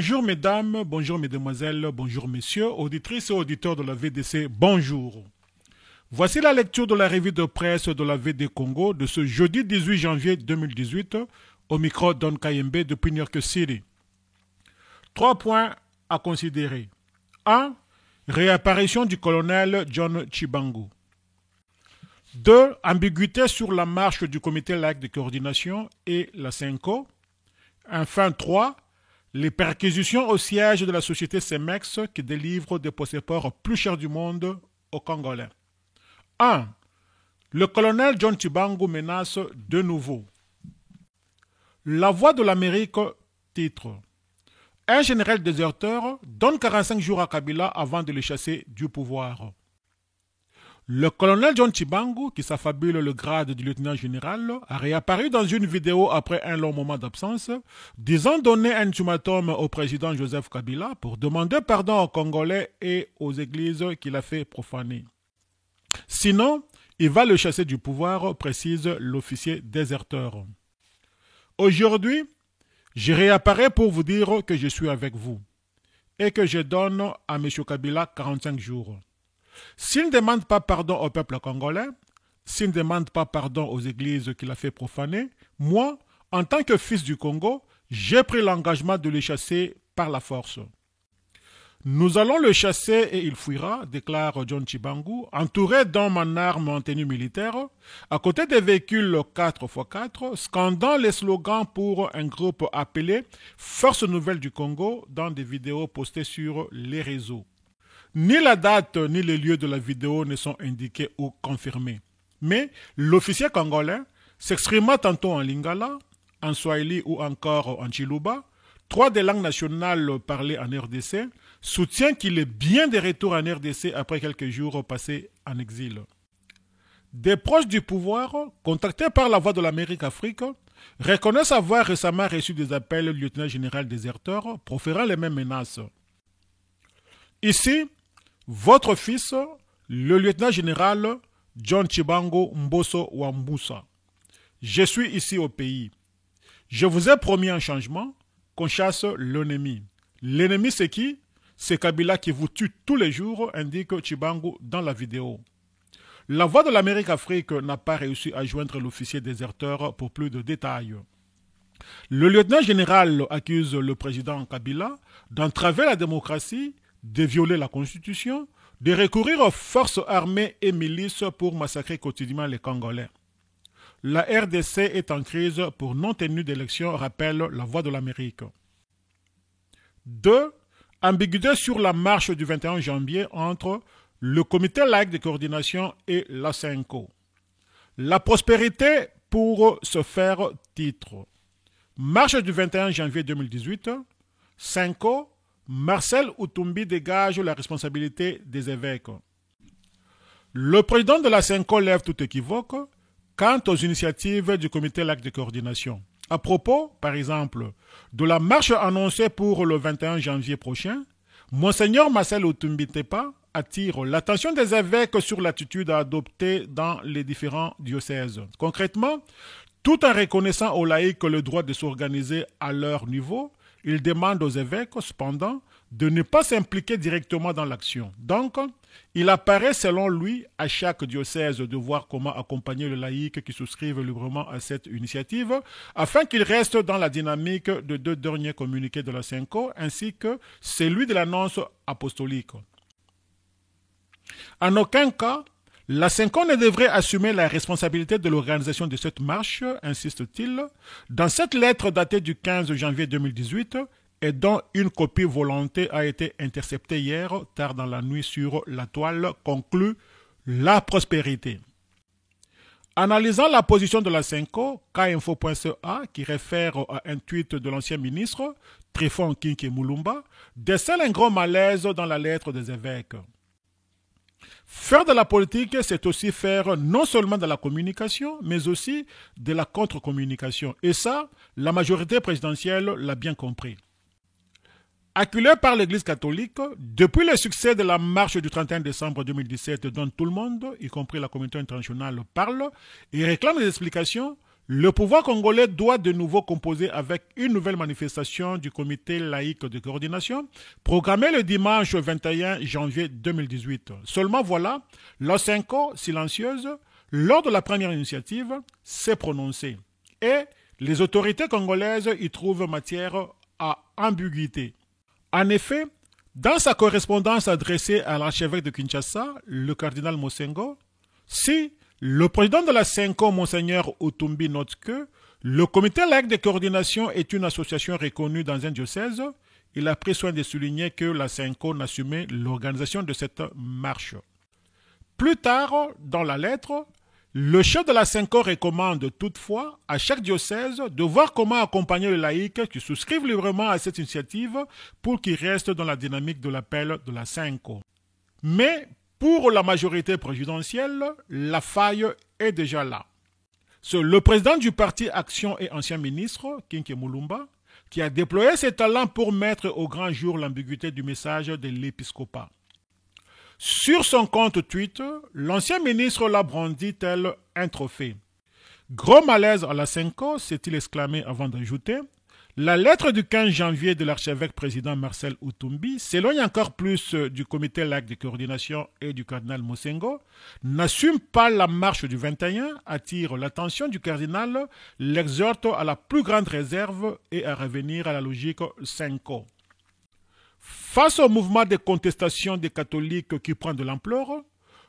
Bonjour mesdames, bonjour mesdemoiselles, bonjour messieurs, auditrices et auditeurs de la VDC, bonjour. Voici la lecture de la revue de presse de la VD Congo de ce jeudi 18 janvier 2018 au micro Don Kayembe depuis New York City. 3 points à considérer. 1. Réapparition du colonel John Tshibangou. 2. Ambiguïté sur la marche du comité laïque de coordination et la CENCO. Enfin 3. Les perquisitions au siège de la société CEMEX qui délivre des passeports plus chers du monde aux Congolais. 1. Le colonel John Tshibangou menace de nouveau. La Voix de l'Amérique titre. Un général déserteur donne 45 jours à Kabila avant de le chasser du pouvoir. Le colonel John Tshibangou, qui s'affabule le grade du lieutenant général, a réapparu dans une vidéo après un long moment d'absence, disant donner un ultimatum au président Joseph Kabila pour demander pardon aux Congolais et aux églises qu'il a fait profaner. Sinon, il va le chasser du pouvoir, précise l'officier déserteur. Aujourd'hui, je réapparais pour vous dire que je suis avec vous et que je donne à M. Kabila 45 jours. S'il ne demande pas pardon au peuple congolais, s'il ne demande pas pardon aux églises qu'il a fait profaner, moi, en tant que fils du Congo, j'ai pris l'engagement de le chasser par la force. Nous allons le chasser et il fuira, déclare John Tshibangou, entouré d'hommes en armes en tenue militaire, à côté des véhicules 4x4, scandant les slogans pour un groupe appelé Force Nouvelle du Congo dans des vidéos postées sur les réseaux. Ni la date ni le lieu de la vidéo ne sont indiqués ou confirmés. Mais l'officier congolais s'exprima tantôt en lingala, en swahili ou encore en chiluba, 3 des langues nationales parlées en RDC, soutient qu'il est bien de retour en RDC après quelques jours passés en exil. Des proches du pouvoir, contactés par la Voix de l'Amérique Afrique, reconnaissent avoir récemment reçu des appels du lieutenant général déserteur proférant les mêmes menaces. Ici, votre fils, le lieutenant général John Tshibangou Mbosso Wambusa. Je suis ici au pays. Je vous ai promis un changement, qu'on chasse l'ennemi. L'ennemi c'est qui? C'est Kabila qui vous tue tous les jours, indique Tshibangou dans la vidéo. La Voix de l'Amérique Afrique n'a pas réussi à joindre l'officier déserteur pour plus de détails. Le lieutenant général accuse le président Kabila d'entraver la démocratie, de violer la Constitution, de recourir aux forces armées et milices pour massacrer quotidiennement les Congolais. La RDC est en crise pour non-tenue d'élection, rappelle la Voix de l'Amérique. 2. Ambiguïté sur la marche du 21 janvier entre le comité laïque de coordination et la CENCO. La prospérité pour se faire titre. Marche du 21 janvier 2018. CENCO. Marcel Outumbi dégage la responsabilité des évêques. Le président de la CENCO lève tout équivoque quant aux initiatives du comité laïque de coordination. À propos, par exemple, de la marche annoncée pour le 21 janvier prochain, Monseigneur Marcel Outumbi Tepa attire l'attention des évêques sur l'attitude à adopter dans les différents diocèses. Concrètement, tout en reconnaissant aux laïcs le droit de s'organiser à leur niveau, il demande aux évêques, cependant, de ne pas s'impliquer directement dans l'action. Donc, il apparaît selon lui à chaque diocèse de voir comment accompagner les laïcs qui souscrivent librement à cette initiative, afin qu'ils restent dans la dynamique de 2 derniers communiqués de la CENCO, ainsi que celui de l'annonce apostolique. En aucun cas, la CENCO ne devrait assumer la responsabilité de l'organisation de cette marche, insiste-t-il, dans cette lettre datée du 15 janvier 2018 et dont une copie volonté a été interceptée hier, tard dans la nuit sur la toile, conclut la prospérité. Analysant la position de la CENCO, kinfo.ca, qui réfère à un tweet de l'ancien ministre, Tryphon Kinke Mulumba, décèle un gros malaise dans la lettre des évêques. Faire de la politique, c'est aussi faire non seulement de la communication, mais aussi de la contre-communication. Et ça, la majorité présidentielle l'a bien compris. Acculé par l'Église catholique, depuis le succès de la marche du 31 décembre 2017 dont tout le monde, y compris la communauté internationale, parle et réclame des explications, le pouvoir congolais doit de nouveau composer avec une nouvelle manifestation du comité laïque de coordination, programmée le dimanche 21 janvier 2018. Seulement voilà, l'Osenko, silencieuse, lors de la première initiative, s'est prononcée. Et les autorités congolaises y trouvent matière à ambiguïté. En effet, dans sa correspondance adressée à l'archevêque de Kinshasa, le cardinal Mosengo, si le président de la Senko, Monseigneur Otumbi, note que le comité laïque de coordination est une association reconnue dans un diocèse, il a pris soin de souligner que la Senko n'assumait l'organisation de cette marche. Plus tard, dans la lettre, le chef de la Senko recommande toutefois à chaque diocèse de voir comment accompagner les laïcs qui souscrivent librement à cette initiative pour qu'ils restent dans la dynamique de l'appel de la Senko. Mais pour la majorité présidentielle, la faille est déjà là. C'est le président du parti Action et ancien ministre, Kinke Mulumba, qui a déployé ses talents pour mettre au grand jour l'ambiguïté du message de l'épiscopat. Sur son compte Twitter, l'ancien ministre l'a brandi tel un trophée. Gros malaise à la Senko, s'est-il exclamé avant d'ajouter. La lettre du 15 janvier de l'archevêque président Marcel Otumbi s'éloigne encore plus du comité laïque de coordination et du cardinal Mosengo, n'assume pas la marche du 21, attire l'attention du cardinal, l'exhorte à la plus grande réserve et à revenir à la logique Senko. Face au mouvement de contestation des catholiques qui prend de l'ampleur,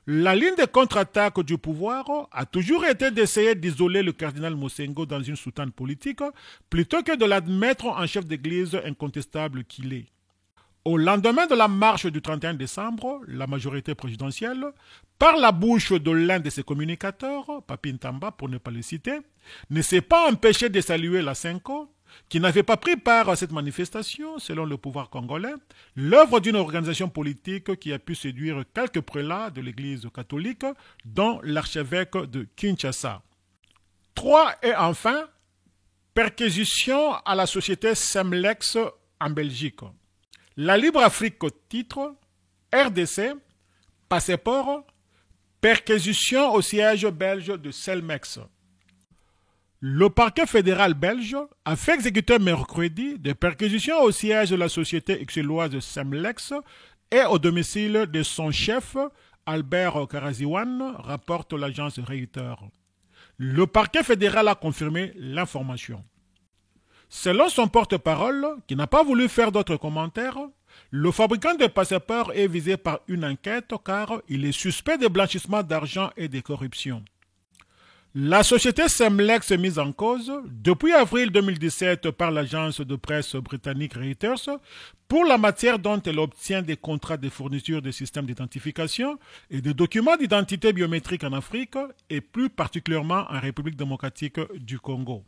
la ligne de contre-attaque du pouvoir a toujours été d'essayer d'isoler le cardinal Mosengo dans une soutane politique plutôt que de l'admettre en chef d'église incontestable qu'il est. Au lendemain de la marche du 31 décembre, la majorité présidentielle, par la bouche de l'un de ses communicateurs, Papi Ntamba pour ne pas le citer, ne s'est pas empêché de saluer la Senko, qui n'avait pas pris part à cette manifestation, selon le pouvoir congolais, l'œuvre d'une organisation politique qui a pu séduire quelques prélats de l'église catholique, dont l'archevêque de Kinshasa. 3. Et enfin, perquisition à la société Semlex en Belgique. La Libre Afrique titre, RDC, passeport, perquisition au siège belge de Selmex. Le parquet fédéral belge a fait exécuter mercredi des perquisitions au siège de la société xuloise Semlex et au domicile de son chef, Albert Karaziwan, rapporte l'agence Reuters. Le parquet fédéral a confirmé l'information. Selon son porte-parole, qui n'a pas voulu faire d'autres commentaires, le fabricant de passeports est visé par une enquête car il est suspect de blanchissement d'argent et de corruption. La société Semlex est mise en cause depuis avril 2017 par l'agence de presse britannique Reuters pour la matière dont elle obtient des contrats de fourniture de systèmes d'identification et de documents d'identité biométrique en Afrique et plus particulièrement en République démocratique du Congo.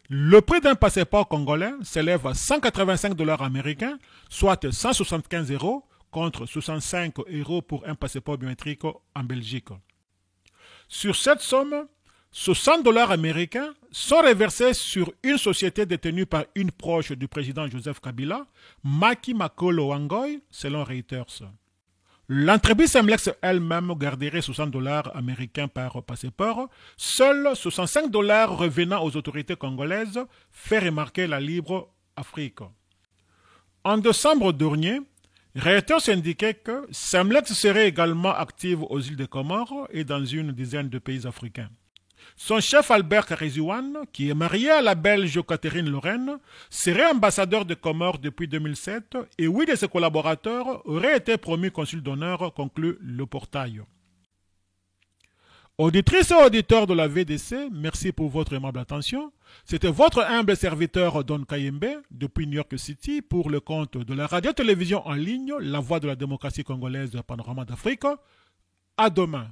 Le prix d'un passeport congolais s'élève à 185 $ américains, soit 175 € contre 65 € pour un passeport biométrique en Belgique. Sur cette somme, 60 $ américains sont reversés sur une société détenue par une proche du président Joseph Kabila, Maki Makolo Wangoy, selon Reuters. L'entreprise Semlex elle-même garderait 60 $ américains par passeport, seuls 65 $ revenant aux autorités congolaises, fait remarquer la Libre Afrique. En décembre dernier, Reuters indiquait que Semlex serait également active aux îles des Comores et dans une dizaine de pays africains. Son chef Albert Karaziwan, qui est marié à la Belge Catherine Lorraine, serait ambassadeur de Comores depuis 2007 et 8 de ses collaborateurs auraient été promus consul d'honneur, conclut le portail. Auditrices et auditeurs de la VDC, merci pour votre aimable attention. C'était votre humble serviteur Don Kayembe depuis New York City pour le compte de la radio-télévision en ligne La Voix de la démocratie congolaise Panorama d'Afrique. À demain.